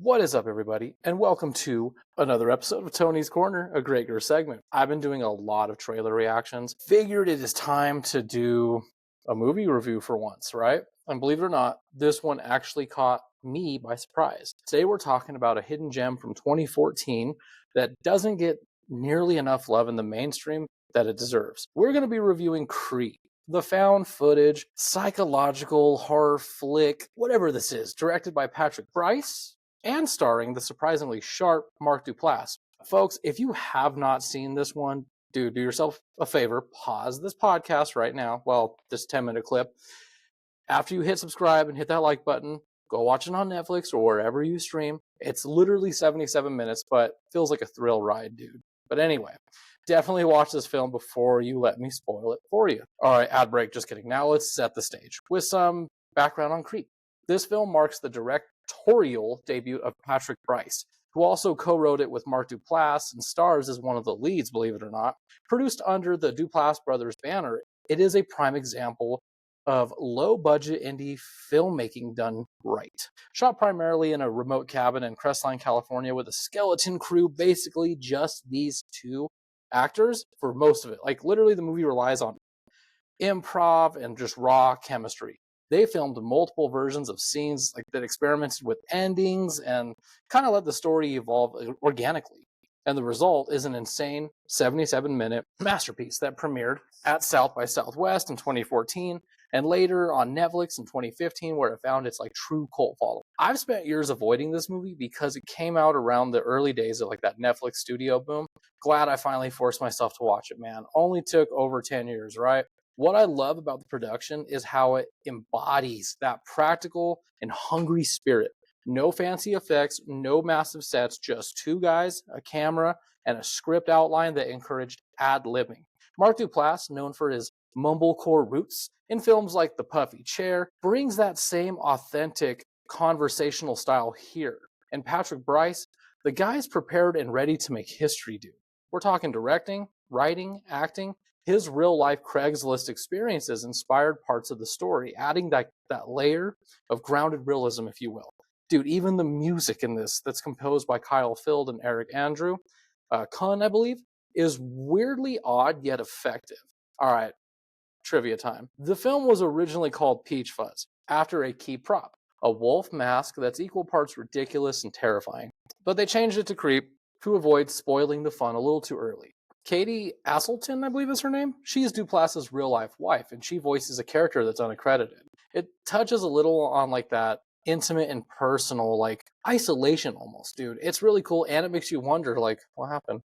What is up, everybody, and welcome to another episode of Tony's Corner, a Gregor segment. I've been doing a lot of trailer reactions. Figured it is time to do a movie review for once, right? And believe it or not, this one actually caught me by surprise. Today we're talking about a hidden gem from 2014 that doesn't get nearly enough love in the mainstream that it deserves. We're going to be reviewing Creed, the found footage, psychological horror flick, whatever this is, directed by Patrick Bryce and starring the surprisingly sharp Mark Duplass. Folks, if you have not seen this one, do yourself a favor, pause this podcast right now. Well, this 10-minute clip. After you hit subscribe and hit that like button, go watch it on Netflix or wherever you stream. It's literally 77 minutes, but feels like a thrill ride, dude. But anyway, definitely watch this film before you let me spoil it for you. All right, ad break, just kidding. Now let's set the stage with some background on Creed. This film marks the directorial debut of Patrick Bryce, who also co-wrote it with Mark Duplass and stars as one of the leads, believe it or not. Produced under the Duplass brothers banner, it is a prime example of low-budget indie filmmaking done right. Shot primarily in a remote cabin in Crestline, California with a skeleton crew, basically just these two actors for most of it. Like literally the movie relies on improv and just raw chemistry. They filmed multiple versions of scenes that experimented with endings and kind of let the story evolve organically. And the result is an insane 77-minute masterpiece that premiered at South by Southwest in 2014 and later on Netflix in 2015, where it found its true cult following. I've spent years avoiding this movie because it came out around the early days of that Netflix studio boom. Glad I finally forced myself to watch it, man. Only took over 10 years, right? What I love about the production is how it embodies that practical and hungry spirit. No fancy effects, no massive sets, just two guys, a camera, and a script outline that encouraged ad-libbing. Mark Duplass, known for his mumblecore roots in films like The Puffy Chair, brings that same authentic conversational style here. And Patrick Bryce, the guy's prepared and ready to make history, dude. We're talking directing, writing, acting. His real-life Craigslist experiences inspired parts of the story, adding that layer of grounded realism, if you will. Dude, even the music in this, that's composed by Kyle Field and Eric Andrew, Kahn, I believe, is weirdly odd yet effective. All right, trivia time. The film was originally called Peach Fuzz, after a key prop, a wolf mask that's equal parts ridiculous and terrifying. But they changed it to Creep to avoid spoiling the fun a little too early. Katie Aselton, I believe is her name. She's Duplass's real-life wife, and she voices a character that's unaccredited. It touches a little on that intimate and personal, isolation almost, dude. It's really cool, and it makes you wonder, what happened?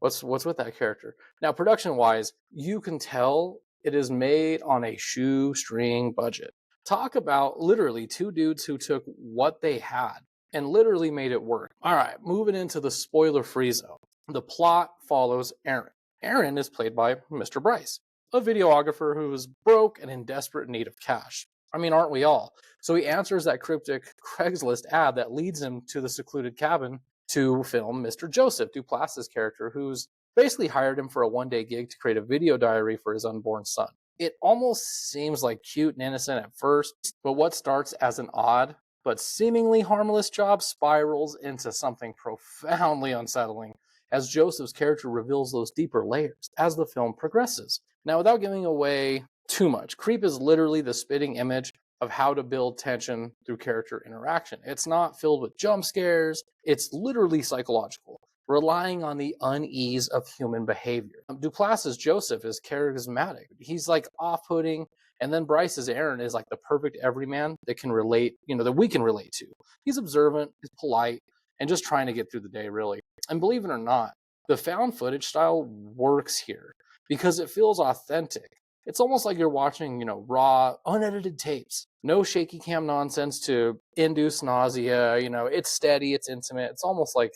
What's with that character? Now, production-wise, you can tell it is made on a shoestring budget. Talk about literally two dudes who took what they had and literally made it work. All right, moving into the spoiler-free zone. The plot follows Aaron. Aaron is played by Mr. Bryce, a videographer who is broke and in desperate need of cash. I mean, aren't we all? So he answers that cryptic Craigslist ad that leads him to the secluded cabin to film Mr. Joseph, Duplass's character, who's basically hired him for a one-day gig to create a video diary for his unborn son. It almost seems cute and innocent at first, but what starts as an odd but seemingly harmless job spirals into something profoundly unsettling as Joseph's character reveals those deeper layers as the film progresses. Now, without giving away too much, Creep is literally the spitting image of how to build tension through character interaction. It's not filled with jump scares, it's literally psychological, relying on the unease of human behavior. Duplass's Joseph is charismatic. He's off-putting, and then Bryce's Aaron is the perfect everyman that can relate, that we can relate to. He's observant, he's polite, and just trying to get through the day, really. And believe it or not, the found footage style works here because it feels authentic. It's almost like you're watching, raw, unedited tapes. No shaky cam nonsense to induce nausea. It's steady, it's intimate. It's almost the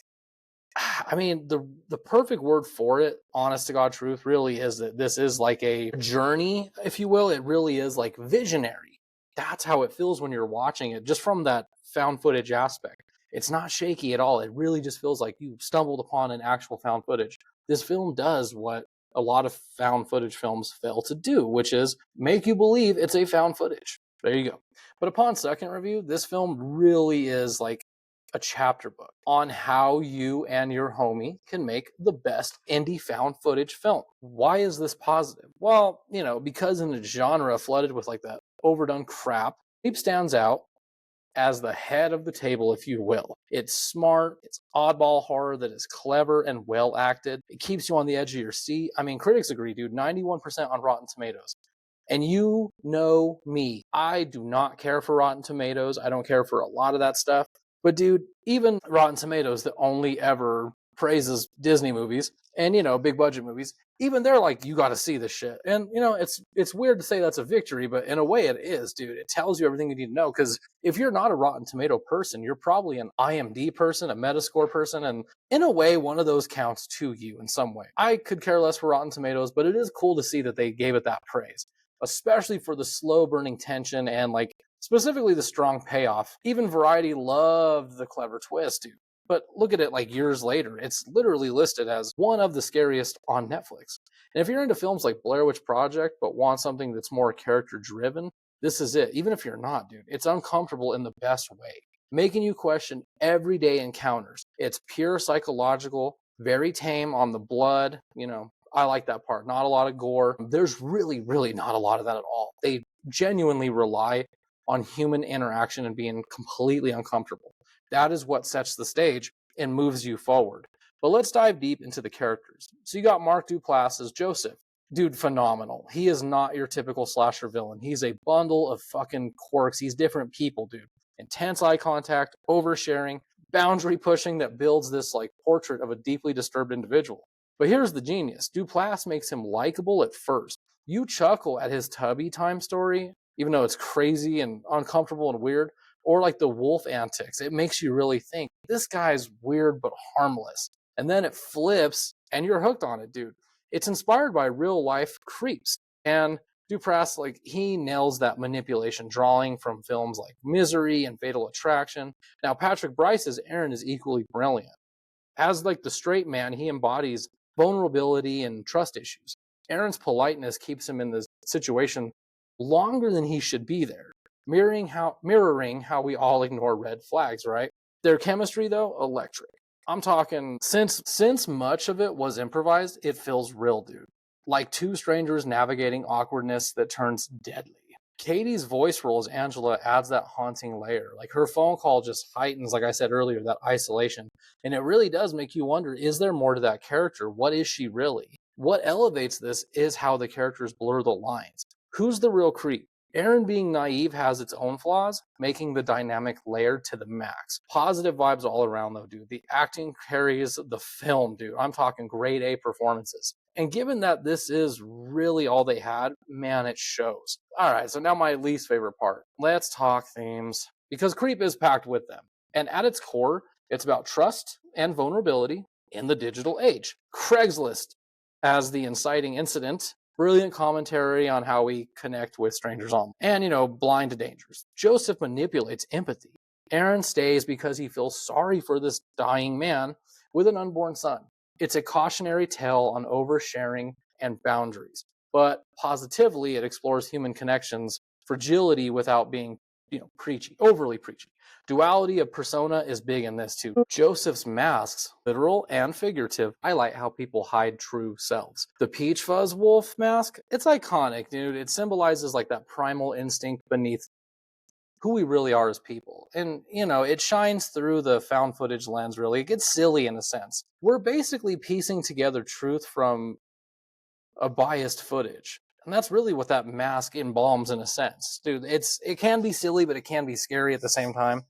perfect word for it, honest to God truth, really is that this is a journey, if you will. It really is visionary. That's how it feels when you're watching it, just from that found footage aspect. It's not shaky at all. It really just feels like you stumbled upon an actual found footage. This film does what a lot of found footage films fail to do, which is make you believe it's a found footage. There you go. But upon second review, this film really is a chapter book on how you and your homie can make the best indie found footage film. Why is this positive? Well, because in a genre flooded with like that overdone crap, Creep stands out as the head of the table, if you will. It's smart, it's oddball horror that is clever and well acted. It keeps you on the edge of your seat. I mean, critics agree, dude, 91% on Rotten Tomatoes. And you know me, I do not care for Rotten Tomatoes. I don't care for a lot of that stuff. But dude, even Rotten Tomatoes that only ever praises Disney movies and big budget movies, even they're like, you got to see this shit. And it's weird to say that's a victory, but in a way it is, dude. It tells you everything you need to know. Because if you're not a Rotten Tomato person, you're probably an IMDb person, a Metascore person, and in a way, one of those counts to you in some way. I could care less for Rotten Tomatoes, but it is cool to see that they gave it that praise, especially for the slow burning tension and like specifically the strong payoff. Even Variety loved the clever twist, dude. But look at it like years later. It's literally listed as one of the scariest on Netflix. And if you're into films like Blair Witch Project but want something that's more character driven, this is it. Even if you're not, dude, it's uncomfortable in the best way, making you question everyday encounters. It's pure psychological, very tame on the blood. I like that part. Not a lot of gore. There's really, really not a lot of that at all. They genuinely rely on human interaction and being completely uncomfortable. That is what sets the stage and moves you forward. But let's dive deep into the characters. So you got Mark Duplass as Joseph. Dude, phenomenal. He is not your typical slasher villain. He's a bundle of fucking quirks. He's different people, dude. Intense eye contact, oversharing, boundary pushing that builds this like portrait of a deeply disturbed individual. But here's the genius. Duplass makes him likable at first. You chuckle at his tubby time story, even though it's crazy and uncomfortable and weird, or like the wolf antics. It makes you really think, this guy's weird but harmless. And then it flips and you're hooked on it, dude. It's inspired by real life creeps. And Duplass, like, he nails that manipulation, drawing from films like Misery and Fatal Attraction. Now, Patrick Bryce as Aaron is equally brilliant. As like the straight man, he embodies vulnerability and trust issues. Aaron's politeness keeps him in this situation longer than he should be there, mirroring how we all ignore red flags, right? Their chemistry, though, electric. I'm talking, since much of it was improvised, it feels real, dude. Like two strangers navigating awkwardness that turns deadly. Katie's voice role as Angela adds that haunting layer. Like her phone call just heightens, like I said earlier, that isolation. And it really does make you wonder, is there more to that character? What is she really? What elevates this is how the characters blur the lines. Who's the real creep? Aaron being naive has its own flaws, making the dynamic layered to the max. Positive vibes all around, though, dude. The acting carries the film, dude. I'm talking grade A performances. And given that this is really all they had, man, it shows. All right, so now my least favorite part. Let's talk themes, because Creep is packed with them. And at its core, it's about trust and vulnerability in the digital age. Craigslist as the inciting incident. Brilliant commentary on how we connect with strangers online. And, blind to dangers. Joseph manipulates empathy. Aaron stays because he feels sorry for this dying man with an unborn son. It's a cautionary tale on oversharing and boundaries. But positively, it explores human connections, fragility without being, preachy, overly preachy. Duality of persona is big in this too. Joseph's masks, literal and figurative, highlight how people hide true selves. The peach fuzz wolf mask, it's iconic, dude. It symbolizes like that primal instinct beneath who we really are as people. And, it shines through the found footage lens, really. It gets silly in a sense. We're basically piecing together truth from a biased footage. And that's really what that mask embalms in a sense. Dude, it can be silly, but it can be scary at the same time.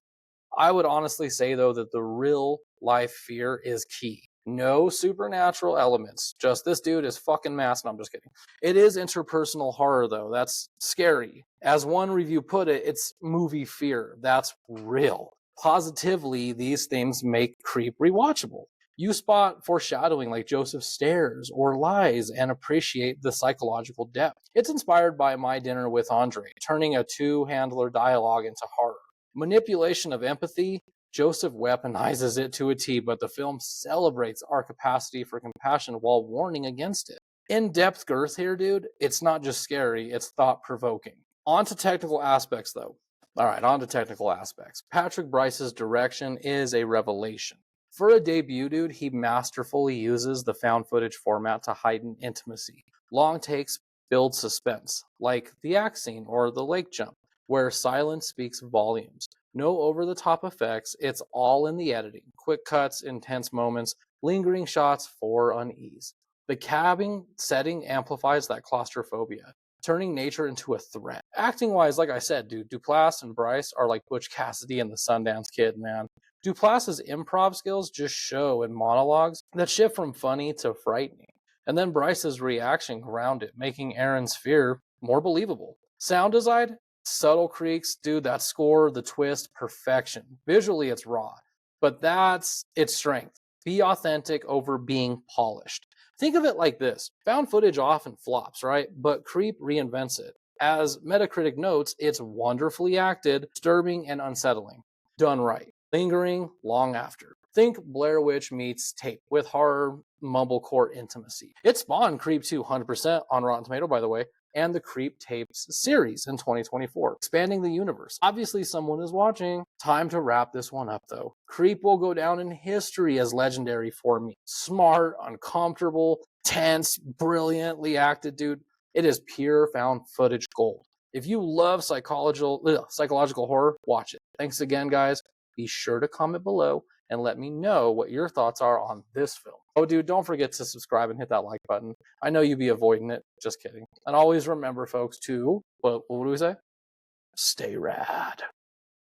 I would honestly say, though, that the real life fear is key. No supernatural elements. Just this dude is fucking masked. No, I'm just kidding. It is interpersonal horror, though. That's scary. As one review put it, it's movie fear. That's real. Positively, these things make Creep rewatchable. You spot foreshadowing like Joseph stares or lies and appreciate the psychological depth. It's inspired by My Dinner with Andre, turning a two-handler dialogue into horror. Manipulation of empathy, Joseph weaponizes it to a T, but the film celebrates our capacity for compassion while warning against it. In-depth girth here, dude. It's not just scary, it's thought-provoking. On to technical aspects, though. All right, on to technical aspects. Patrick Bryce's direction is a revelation. For a debut dude, he masterfully uses the found footage format to heighten intimacy. Long takes build suspense, like the axe scene or the lake jump, where silence speaks volumes. No over the top effects, it's all in the editing. Quick cuts, intense moments, lingering shots for unease. The cabin setting amplifies that claustrophobia, turning nature into a threat. Acting wise, like I said, dude, Duplass and Bryce are like Butch Cassidy and the Sundance Kid, man. Duplass's improv skills just show in monologues that shift from funny to frightening. And then Bryce's reaction ground it, making Aaron's fear more believable. Sound design, subtle creaks, dude, that score, the twist, perfection. Visually, it's raw, but that's its strength. Be authentic over being polished. Think of it like this. Found footage often flops, right? But Creep reinvents it. As Metacritic notes, it's wonderfully acted, disturbing, and unsettling. Done right. Lingering long after. Think Blair Witch meets Tape with horror mumblecore intimacy. It spawned Creep 200% on Rotten Tomato, by the way, and the Creep Tapes series in 2024, expanding the universe. Obviously, someone is watching. Time to wrap this one up, though. Creep will go down in history as legendary for me. Smart, uncomfortable, tense, brilliantly acted, dude. It is pure found footage gold. If you love psychological horror, watch it. Thanks again, guys. Be sure to comment below and let me know what your thoughts are on this film. Oh, dude, don't forget to subscribe and hit that like button. I know you'd be avoiding it. Just kidding. And always remember, folks, to, what do we say? Stay rad.